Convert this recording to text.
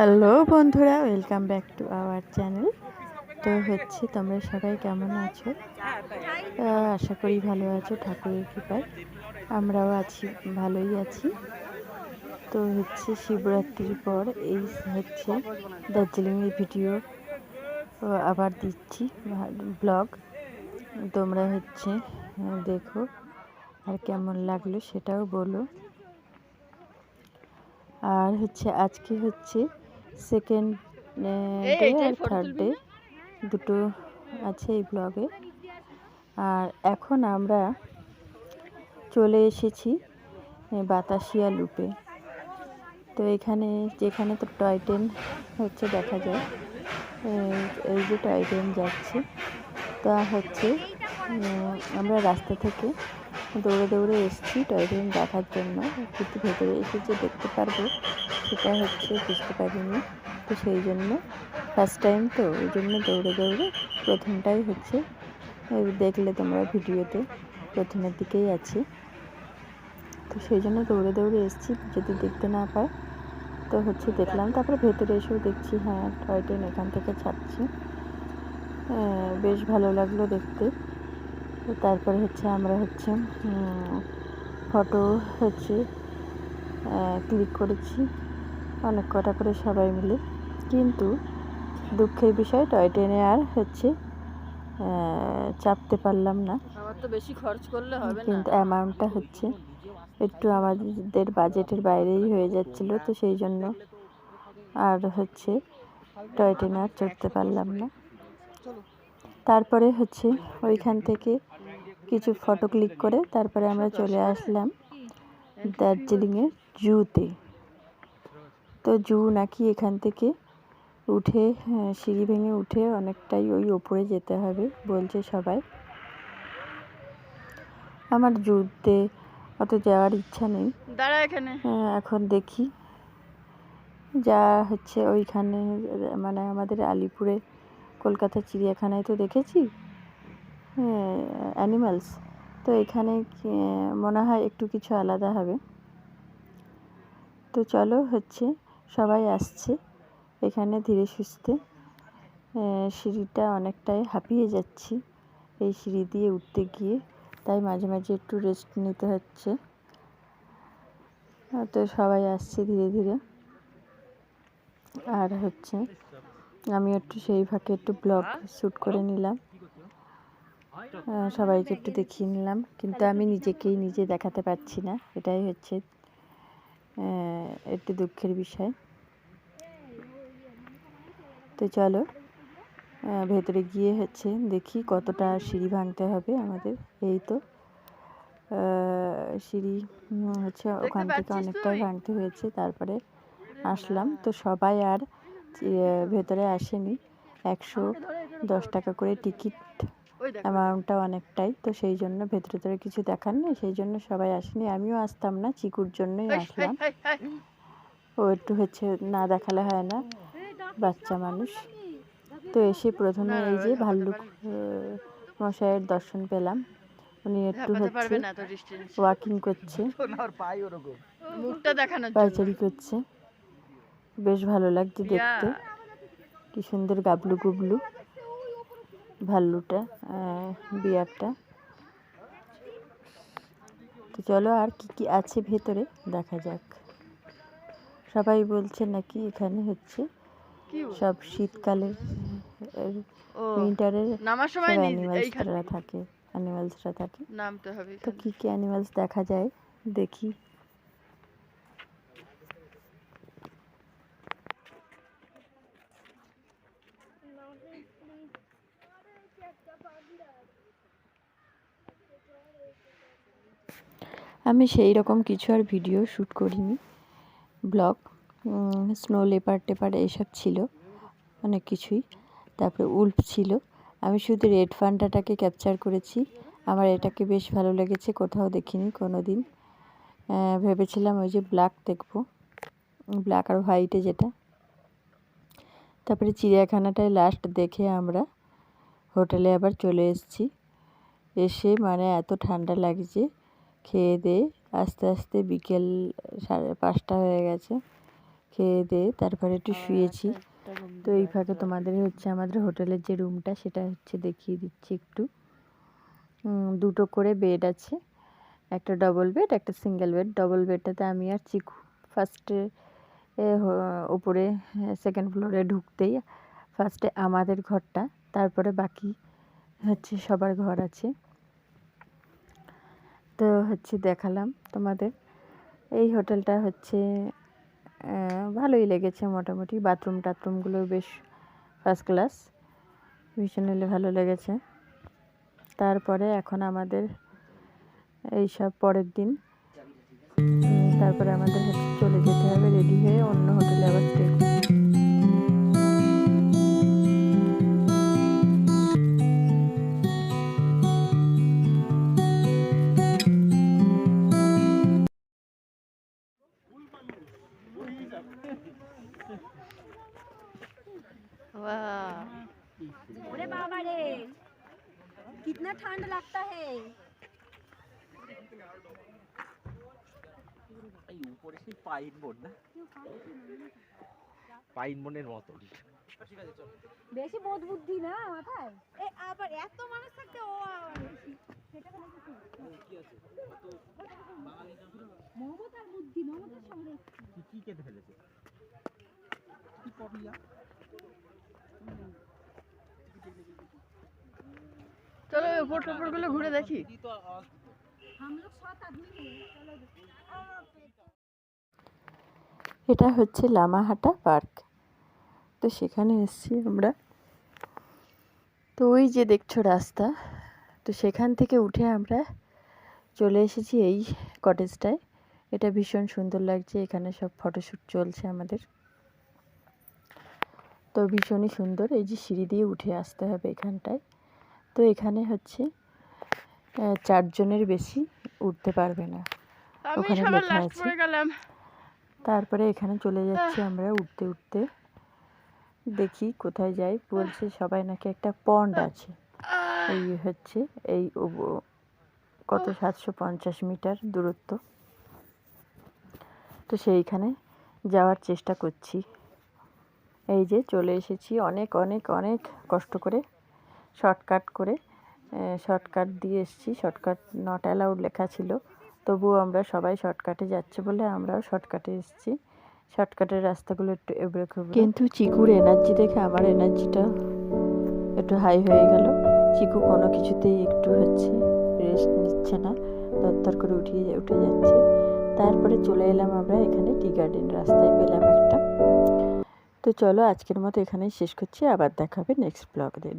Hello বন্ধুরা, welcome back to our channel. তো তোমরা সবাই কেমন আছো? আশা করি ভালো আছো ঠাকুরের কৃপায়। আমরাও আছি, ভালোই আছি। তো শিবরাত্রির পর এই দার্জিলিংয়ের ভিডিও আবার দিচ্ছি, ব্লগ। তোমরা দেখো, আর কেমন লাগলো সেটাও বলো। আর আজকে সেকেন্ড ডে আর থার্ড ডে দুটো আছে এই ব্লগে। আর এখন আমরা চলে এসেছি বাতাসিয়া লুপে। তো যেখানে তো টয় ট্রেন দেখা যায়, এই যে টয় ট্রেন যাচ্ছে। তা আমরা রাস্তা থেকে দৌড়ে দৌড়ে এসেছি টয় ট্রেন দেখার জন্য, কিন্তু ভেতরে এসে যে দেখতে পারবো সেটা বুঝতে পারিনি। তো সেই জন্য ফার্স্ট টাইম, তো ওই জন্য দৌড়ে দৌড়ে প্রথমটাই দেখলে তোমরা ভিডিওতে প্রথমের দিকেই আছে। তো সেই জন্য দৌড়ে দৌড়ে এসেছি, যদি দেখতে না পাই তো দেখলাম। তারপরে ভেতরে এসেও দেখছি হ্যাঁ টয় ট্রেন এখান থেকে ছাড়ছে। বেশ ভালো লাগলো দেখতে। তারপরে আমরা ফটো ক্লিক করেছি অনেক কটা করে সবাই মিলে। কিন্তু দুঃখের বিষয় টয় ট্রেনে আর চাপতে পারলাম না। তো বেশি খরচ করলে হবে না, কিন্তু অ্যামাউন্টটা একটু আমাদের বাজেটের বাইরেই হয়ে যাচ্ছিল। তো সেই জন্য আর টয় ট্রেনে আর চড়তে পারলাম না। তারপরে ওইখান থেকে কিছু ফটো ক্লিক করে তারপরে আমরা চলে আসলাম দার্জিলিংয়ের জুতে। তো জু নাকি এখান থেকে উঠে সিঁড়ি ভেঙে উঠে অনেকটাই ওই ওপরে যেতে হবে বলছে সবাই। আমার জুতে অত যাওয়ার ইচ্ছা নেই। এখন দেখি যা ওইখানে, মানে আমাদের আলিপুরে কলকাতা চিড়িয়াখানায় তো দেখেছি অ্যানিমালস। তো এখানে মনে হয় একটু কিছু আলাদা হবে। তো চলো সবাই আসছে এখানে ধীরে সুস্থে। সিঁড়িটা অনেকটাই হাঁপিয়ে যাচ্ছি এই সিঁড়ি দিয়ে উঠতে গিয়ে, তাই মাঝে মাঝে একটু রেস্ট নিতে হচ্ছে। তো সবাই আসছে ধীরে ধীরে। আর আমি একটু সেই ফাঁকে একটু ব্লগ শ্যুট করে নিলাম, সবাইকে একটু দেখিয়ে নিলাম। কিন্তু আমি নিজেকেই নিজে দেখাতে পারছি না, এটাই একটু দুঃখের বিষয়। তো চলো ভেতরে গিয়ে দেখি কতটা সিঁড়ি ভাঙতে হবে আমাদের। এই তো সিঁড়ি ওখান থেকে অনেকটাই ভাঙতে হয়েছে, তারপরে আসলাম। তো সবাই আর ভেতরে আসেনি। 110 টাকা করে টিকিট, অ্যামাউন্টটা অনেকটাই। তো সেই জন্য ভেতরে কিছু দেখার নেই, সেই জন্য সবাই আসেনি। আমিও আসতাম না, চিকুর জন্যই আসলাম। ও একটু না দেখালে হয় না, বাচ্চা মানুষ। তো এসে প্রথমে এই যে ভাল্লুক মশাইয়ের দর্শন পেলাম। উনি একটু ওয়াকিং করছে, পায়চারি করছে। বেশ ভালো লাগছে দেখতে, কি সুন্দর গাবলু গুবলু ভাল্লুটা, বিয়ারটা। তো চলো আর কি কি আছে ভেতরে দেখা যাক। সবাই বলছে নাকি এখানে সব শীতকালের উইন্টারের সব অ্যানিমালসরা থাকে। তো কি কি অ্যানিমালস দেখা যায় দেখি। আমি সেই রকম কিছু আর ভিডিও শ্যুট করিনি, ব্লগ। স্নো লেপার্ড টেপার্ড এইসব ছিল অনেক কিছুই। তারপরে উল্ফ ছিল। আমি শুধু রেড পান্ডাটাকে ক্যাপচার করেছি। আমার এটাকে বেশ ভালো লেগেছে, কোথাও দেখিনি কোনো দিন। ভেবেছিলাম ওই যে ব্ল্যাক দেখবো, ব্ল্যাক আর হোয়াইটে যেটা। তারপরে চিড়িয়াখানাটায় লাস্ট দেখে আমরা হোটেলে আবার চলে এসেছি। এসে মানে এত ঠান্ডা লাগছে, খেয়ে দিয়ে আস্তে আস্তে বিকেল 5:30 হয়ে গেছে। খেয়ে দিয়ে তারপরে একটু শুয়েছি। তো এই ফাঁকে তোমাদের হচ্ছে আমাদের হোটেলের যে রুমটা সেটা হচ্ছে দেখিয়ে দিচ্ছি একটু। দুটো করে বেড আছে, একটা ডবল বেড একটা সিঙ্গেল বেড। ডবল বেডটাতে আমি আর চিকু ফার্স্টে উপরে সেকেন্ড ফ্লোরে ঢুকতেই ফার্স্টে আমাদের ঘরটা, তারপরে বাকি হচ্ছে সবার ঘর আছে। তো হচ্ছে দেখালাম তোমাদের। এই হোটেলটা হচ্ছে ভালোই লেগেছে মোটামুটি। বাথরুম টাথরুমগুলো বেশ ফার্স্ট ক্লাস, ভীষণ হলে ভালো লেগেছে। তারপরে এখন আমাদের এইসব পরের দিন, তারপরে আমাদের হচ্ছে চলে যেতে হবে রেডি হয়ে অন্য হোটেলে আবার স্টে। अरे बाबा रे कितना ठंड लगता है। এই উপরে সেই পাইন বোর্ড না, পাইন বোনের মতো। বেশি বোধ বুদ্ধি না মাথায়। এ আবার এত মানুষ থাকতে ও সেটা কি আছে মমতার বুদ্ধি, মমতার সঙ্গে কি কেটে ফেলেছে, কি করলিয়া। চলো উপর টুপুর গুলো ঘুরে দেখি। हम लोग 7 आदमी हैं। चलो এটা হচ্ছে লামাহাটা পার্ক। তো সেখানে এসেছি আমরা। তো ওই যে দেখছো রাস্তা, তো সেখান থেকে উঠে আমরা চলে এসেছি এই কটেজটায়। এটা ভীষণ সুন্দর লাগছে, এখানে সব ফটোশ্যুট চলছে আমাদের। তো ভীষণই সুন্দর। এই যে সিঁড়ি দিয়ে উঠে আসতে হবে এখানটায়। তো এখানে হচ্ছে 4 জনের বেশি উঠতে পারবে না, আমি ওখানে সবার লেখা লাস্ট আছে। পড়ে গেলাম। তারপরে এখানে চলে যাচ্ছি আমরা উঠতে উঠতে। দেখি কোথায় যাই। বলছে সবাই নাকি একটা পন্ড আছে, এই হচ্ছে এই কত 750 মিটার দূরত্ব। তো সেইখানে যাওয়ার চেষ্টা করছি। এই যে চলে এসেছি, অনেক অনেক অনেক কষ্ট করে শর্টকাট করে, শর্টকাট দিয়ে এসেছি। শর্টকাট নট অ্যালাউড লেখা ছিল, তবুও আমরা সবাই শর্টকাটে যাচ্ছে বলে আমরাও শর্টকাটে এসেছি। শর্টকাটের রাস্তাগুলো একটু এবড়ো খেবড়ো, কিন্তু চিকুর এনার্জি দেখে আমার এনার্জিটা একটু হাই হয়ে গেল। চিকু কোনো কিছুতেই একটু হচ্ছে রেস্ট নিচ্ছে না, তরতর করে উঠে যাচ্ছে। তারপরে চলে এলাম আমরা এখানে টি গার্ডেন রাস্তায় পেলাম একটা। তো চলো আজকের মতো এখানেই শেষ করছি, আবার দেখাবে নেক্সট ব্লগে।